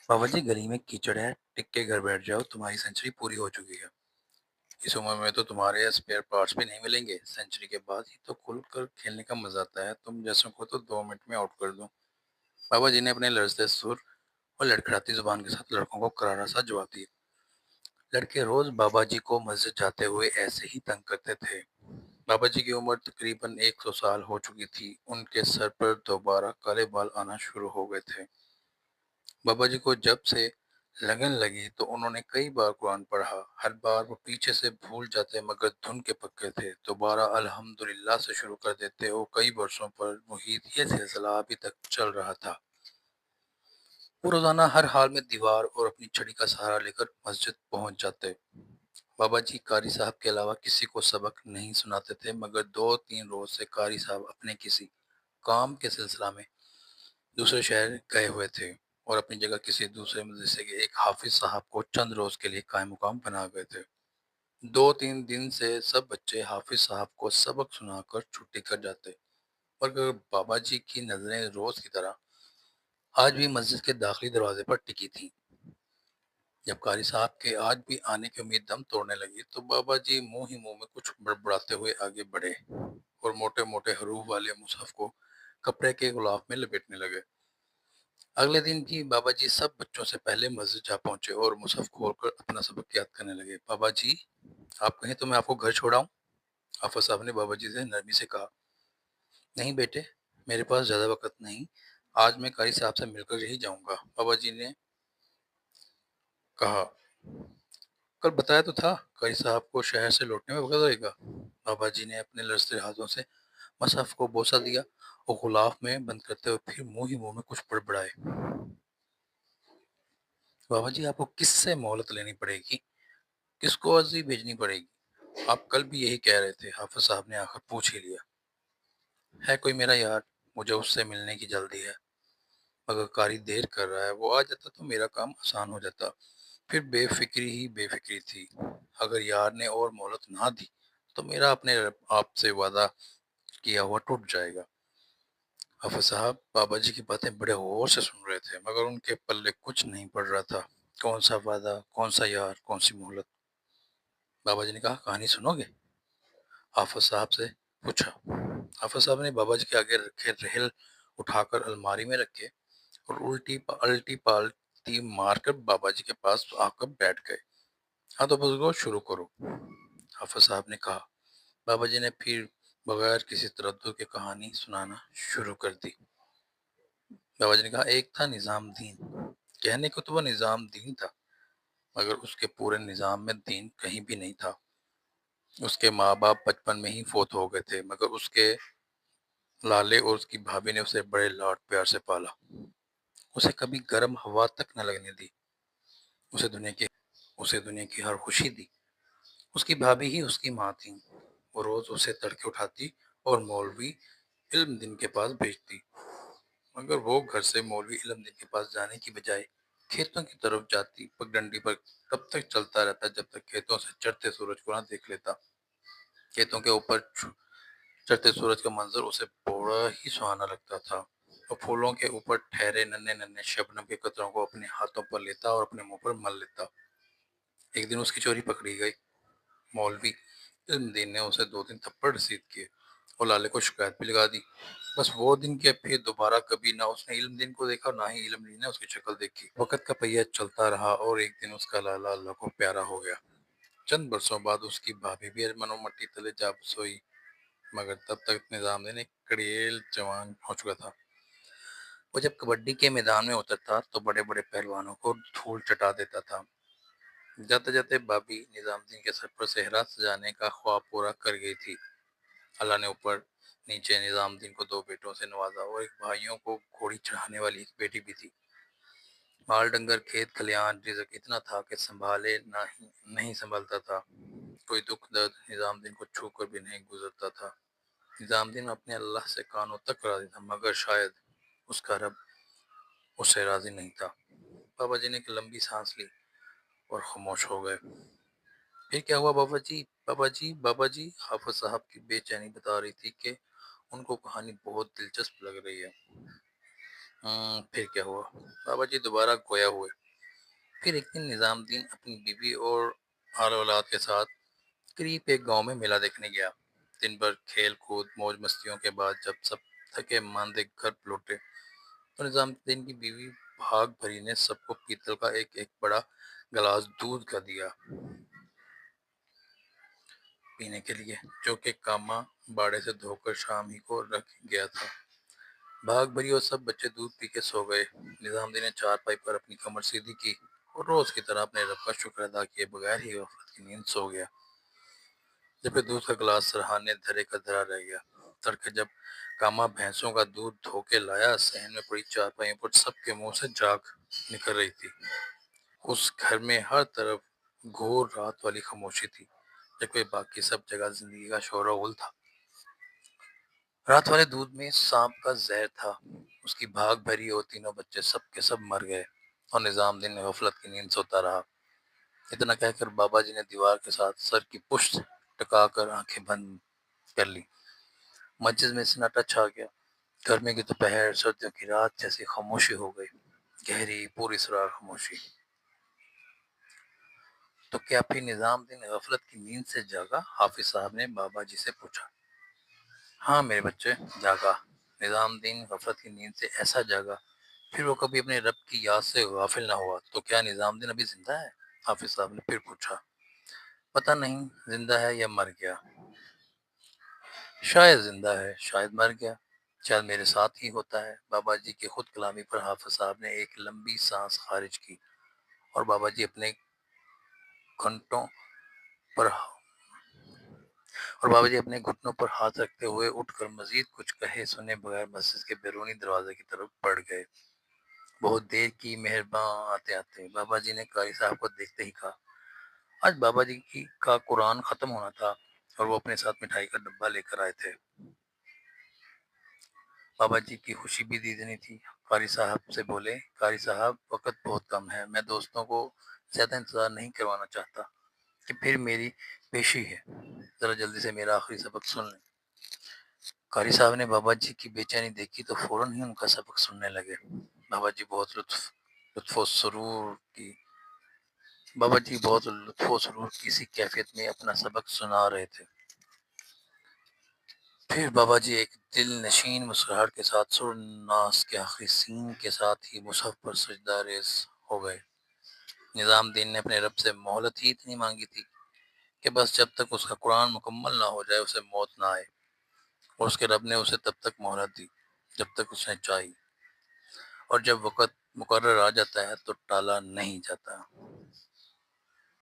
बाबा जी गली में कीचड़ है, टिक के घर बैठ जाओ, तुम्हारी सेंचुरी पूरी हो चुकी है। इस उम्र में तो तुम्हारे स्पेयर पार्ट्स भी नहीं मिलेंगे, सेंचुरी के बाद ही तो खुल कर खेलने का मजा आता है, तुम जैसों को तो 2 मिनट में आउट कर दूं। बाबा जी ने अपने लरजते सुर और लड़खड़ाती जुबान के साथ लड़कों को करारा सा जवाब दिया। लड़के रोज बाबा जी को मस्जिद जाते हुए ऐसे ही तंग करते थे। बाबा जी की उम्र तकरीबन 100 साल हो चुकी थी, उनके सर पर दोबारा काले बाल आना शुरू हो गए थे। बाबा जी को जब से लगन लगी तो उन्होंने कई बार कुरान पढ़ा। हर बार वो पीछे से भूल जाते मगर धुन के पक्के थे, दोबारा अल्हम्दुलिल्लाह से शुरू कर देते और कई वर्षों पर मुहीत ये सिलसिला अभी तक चल रहा था। वो रोजाना हर हाल में दीवार और अपनी छड़ी का सहारा लेकर मस्जिद पहुंच जाते। बाबा जी कारी साहब के अलावा किसी को सबक नहीं सुनाते थे, मगर 2-3 रोज से कारी साहब अपने किसी काम के सिलसिला में दूसरे शहर गए हुए थे और अपनी जगह किसी दूसरे मदरसे के एक हाफिज साहब को चंद रोज के लिए कायम मुकाम बना गए थे। 2-3 दिन से सब बच्चे हाफिज साहब को सबक सुनाकर छुट्टी कर जाते, मगर बाबा जी की नजरें रोज की तरह आज भी मस्जिद के दाखिली दरवाजे पर टिकी थीं। जब कारी साहब के आज भी आने की उम्मीद दम तोड़ने लगी तो बाबा जी मुंह ही मुंह में कुछ बड़बड़ाते हुए आगे बढ़े और मोटे मोटे हरूफ वाले मुसहफ को कपड़े के गुलाफ में लपेटने लगे। अगले दिन भी बाबा जी सब बच्चों से पहले मस्जिद जा पहुंचे और मुसहफ खोलकर अपना सबक याद करने लगे। बाबा जी, आप कहें तो मैं आपको घर छोड़ाऊं? हाफिज साहब ने बाबा जी से नरमी से कहा। नहीं बेटे, मेरे पास ज्यादा वक्त नहीं, आज मैं कारी साहब से मिलकर ही जाऊंगा, बाबा जी ने कहा। कल बताया तो था कारी साहब को शहर से लौटने में वक्त लगेगा। बाबा जी ने अपने लरजते हाथों से मसहफ को बोसा दिया और गुलाफ में बंद करते हुए फिर मुंह ही मुंह में कुछ बड़बड़ाए। बाबा जी, आपको किससे मोहलत लेनी पड़ेगी? किसको अर्जी भेजनी पड़ेगी? आप कल भी यही कह रहे थे, हाफिज साहब ने आखिर पूछ ही लिया। है कोई मेरा यार, मुझे उससे मिलने की जल्दी है, मगर कारी देर कर रहा है, वो आ जाता तो मेरा काम आसान हो जाता। फिर बेफिक्री ही बेफिक्री थी। अगर यार ने और मोहलत ना दी तो मेरा अपने आप से वादा किया हुआ टूट जाएगा। हाफिज साहब बाबा जी की बातें बड़े गौर से सुन रहे थे, मगर उनके पल्ले कुछ नहीं पड़ रहा था। कौन सा वादा, कौन सा यार, कौन सी मोहलत? बाबा जी ने कहा, कहानी सुनोगे? हाफिज साहब से पूछा। हाफिज साहब ने बाबा जी के आगे रखे रेल उठाकर अलमारी में रखे और उल्टी पलटी पालती मारकर बाबा जी के पास आकर बैठ गए। हाँ तो बुजुर्गो, शुरू करो, हाफिज साहब ने कहा। बाबा जी ने फिर बगैर किसी तरद्दुद के कहानी सुनाना शुरू कर दी। बाबा जी ने कहा, एक था निजाम दीन। कहने को तो वह निजाम दीन था, मगर उसके पूरे निजाम में दीन कहीं भी नहीं था। उसके माँ बाप बचपन में ही फोत हो गए थे, मगर उसके लाले और उसकी भाभी ने उसे बड़े लाड प्यार से पाला। उसे कभी गर्म हवा तक न लगने दी। उसे दुनिया की उसे दुनिया की हर खुशी दी। उसकी भाभी ही उसकी माँ थी। वो रोज उसे तड़के उठाती और मौलवी इल्म दिन के पास भेजती, मगर वो घर से मौलवी इल्म दिन के पास जाने की बजाय खेतों की तरफ जाती। पगडंडी पर तब तक चलता रहता जब तक खेतों से चढ़ते सूरज को न देख लेता। खेतों के ऊपर चढ़ते सूरज का मंजर उसे बड़ा ही सुहाना लगता था। वो फूलों के ऊपर ठहरे नन्हे नन्हे शबनम के कतरों को अपने हाथों पर लेता और अपने मुंह पर मल लेता। एक दिन उसकी चोरी पकड़ी गई। मौलवी इल्मदीन ने उसे 2 दिन थप्पड़ रसीद किए और लाले को शिकायत भी लगा दी। बस वो दिन के फिर दोबारा कभी ना उसने इल्मदीन को देखा, ना ही इल्मदीन ने उसकी शक्ल देखी। वक्त का पहिया चलता रहा और एक दिन उसका लाला अल्लाह को प्यारा हो गया। चंद बरसों बाद उसकी भाभी भी मनो मट्टी तले जा सोई, मगर तब तक निजामुद्दीन एक कड़ियल जवान हो चुका था। वो जब कबड्डी के मैदान में उतरता तो बड़े बड़े पहलवानों को धूल चटा देता था। जाते जाते भाभी निजामुद्दीन के सर पर सेहरा सजाने का ख्वाब पूरा कर गई थी। अल्लाह ने ऊपर नीचे निजामुद्दीन को 2 बेटों से नवाजा और एक भाइयों को घोड़ी चढ़ाने वाली एक बेटी भी थी। माल डंगर खेत खलियान रिज़्क इतना था कि संभाले नहीं संभलता था। कोई दुख दर्द निजामुद्दीन को छू कर भी नहीं गुजरता था। निजामुद्दीन अपने अल्लाह से कानों तक राजी था, मगर शायद उसका रब उससे राजी नहीं था। बाबा जी ने एक लंबी सांस ली और खामोश हो गए। फिर क्या हुआ बाबा जी? बाबा जी, बाबा जी, हाफिज साहब की बेचैनी बता रही थी कि उनको कहानी बहुत दिलचस्प लग रही है। پھر کیا ہوا؟ بابا جی دوبارہ گویا ہوئے۔ پھر ایک دن نظام الدین اپنی بیوی اور آل اولاد کے ساتھ قریب ایک گاؤں میں میلہ دیکھنے گیا۔ دن بھر کھیل کود موج مستیوں کے بعد جب سب تھکے ماندے گھر لوٹے تو نظام الدین کی بیوی بھاگ بھری نے سب کو پیتل کا ایک ایک بڑا گلاس دودھ کا دیا پینے کے لیے، جو کہ کاما باڑے سے دھو کر شام ہی کو رکھ گیا تھا۔ بھاگ بھری اور سب بچے دودھ پی کے سو گئے۔ نظام الدین نے چار پائی پر اپنی کمر سیدھی کی اور روز کی طرح اپنے رب کا شکر ادا کیے بغیر ہی غفلت کی نیند سو گیا۔ جب کہ دودھ کا گلاس سرہانے دھرے کا دھرا رہ گیا۔ تڑکے جب کاما بھینسوں کا دودھ دھو کے لایا، صحن میں پڑی چارپائیوں پر سب کے منہ سے جاگ نکل رہی تھی۔ اس گھر میں ہر طرف گھور رات والی خاموشی تھی، جبکہ باقی سب جگہ زندگی کا شور و غل تھا۔ رات والے دودھ میں سانپ کا زہر تھا۔ اس کی بھاگ بھری اور تینوں بچے سب کے سب مر گئے اور نظام الدین غفلت کی نیند سوتا رہا۔ اتنا کہہ کر بابا جی نے دیوار کے ساتھ سر کی پشت ٹکا کر آنکھیں بند کر لی۔ مسجد میں سناٹا چھا گیا۔ گرمی کی دوپہر، سردیوں کی رات جیسی خاموشی ہو گئی، گہری پوری سرار خاموشی۔ تو کیا پھر نظام الدین غفلت کی نیند سے جاگا؟ حافظ صاحب نے بابا جی سے پوچھا۔ ہاں میرے بچے، جاگا۔ نظام الدین غفلت کی نیند سے ایسا جاگا، پھر وہ کبھی اپنے رب کی یاد سے غافل نہ ہوا۔ تو کیا نظام الدین ابھی زندہ ہے؟ حافظ صاحب نے پھر پوچھا۔ پتہ نہیں زندہ ہے یا مر گیا۔ شاید زندہ ہے، شاید مر گیا، شاید میرے ساتھ ہی ہوتا ہے۔ بابا جی کی خود کلامی پر حافظ صاحب نے ایک لمبی سانس خارج کی اور بابا جی اپنے گھنٹوں پر گھٹنوں پر ہاتھ رکھتے ہوئے اٹھ کر مزید کچھ کہے سنے بغیر مسجد کے بیرونی دروازے کی طرف بڑھ گئے۔ بہت دیر کی مہرباں آتے آتے بابا جی نے قاری صاحب کو دیکھتے ہی کہا، آج بابا جی کا قرآن ختم ہونا تھا اور وہ اپنے ساتھ مٹھائی کا ڈبہ لے کر آئے تھے۔ بابا جی کی خوشی بھی دیدنی تھی۔ قاری صاحب سے بولے، قاری صاحب وقت بہت کم ہے، میں دوستوں کو زیادہ انتظار نہیں کروانا چاہتا کہ پھر میری پیشی ہے، ذرا جلدی سے میرا آخری سبق سن لیں۔ قاری صاحب نے بابا جی کی بے چینی دیکھی تو فوراً ہی ان کا سبق سننے لگے۔ بابا جی بہت لطف و سرور کی سی کیفیت میں اپنا سبق سنا رہے تھے۔ پھر بابا جی ایک دل نشین مسکراہٹ کے ساتھ سورہ الناس کے آخری سین کے ساتھ ہی مصحف پر سجدہ ریز ہو گئے۔ نظام الدین نے اپنے رب سے مہلت ہی اتنی مانگی تھی کہ بس جب تک اس کا قرآن مکمل نہ ہو جائے اسے موت نہ آئے، اور اس کے رب نے اسے تب تک مہلت دی جب تک اس نے چاہی، اور جب وقت مقرر آ جاتا ہے تو ٹالا نہیں جاتا۔